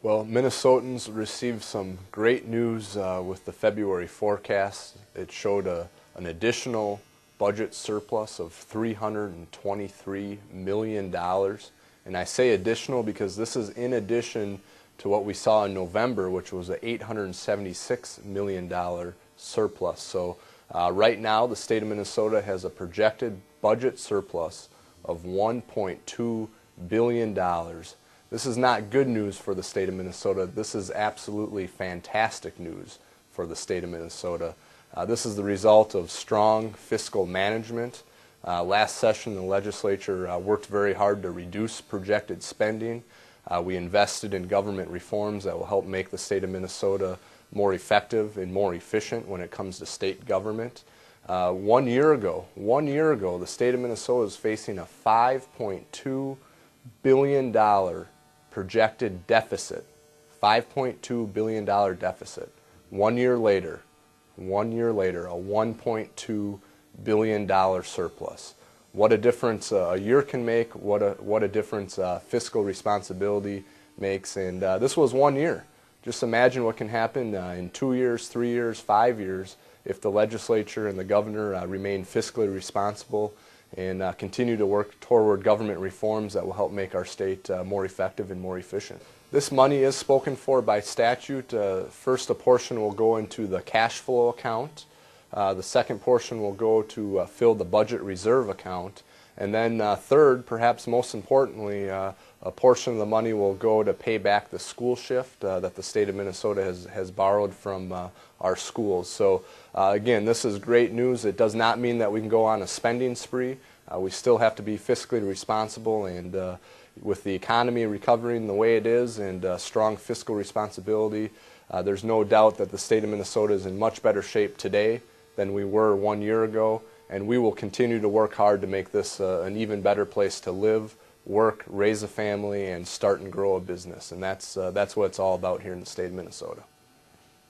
Well, Minnesotans received some great news with the February forecast. It showed an additional budget surplus of $323 million. And I say additional because this is in addition to what we saw in November, which was an $876 million surplus. So right now, the state of Minnesota has a projected budget surplus of $1.2 billion. This is not good news for the state of Minnesota. This is absolutely fantastic news for the state of Minnesota. This is the result of strong fiscal management. Last session, the legislature worked very hard to reduce projected spending. We invested in government reforms that will help make the state of Minnesota more effective and more efficient when it comes to state government. 1 year ago, the state of Minnesota is facing a $5.2 billion projected deficit. $5.2 billion deficit. 1 year later, a $1.2 billion surplus. What a difference a year can make, what a difference fiscal responsibility makes. And this was 1 year. Just imagine what can happen in 2 years, 3 years, 5 years if the legislature and the governor remain fiscally responsible and continue to work toward government reforms that will help make our state more effective and more efficient. This money is spoken for by statute. First, a portion will go into the cash flow account. The second portion will go to fill the budget reserve account. And then third, perhaps most importantly, a portion of the money will go to pay back the school shift that the state of Minnesota has borrowed from our schools. So again, this is great news. It does not mean that we can go on a spending spree. We still have to be fiscally responsible, and with the economy recovering the way it is and strong fiscal responsibility, there's no doubt that the state of Minnesota is in much better shape today than we were 1 year ago, and we will continue to work hard to make this an even better place to live, work, raise a family, and start and grow a business. And that's what it's all about here in the state of Minnesota.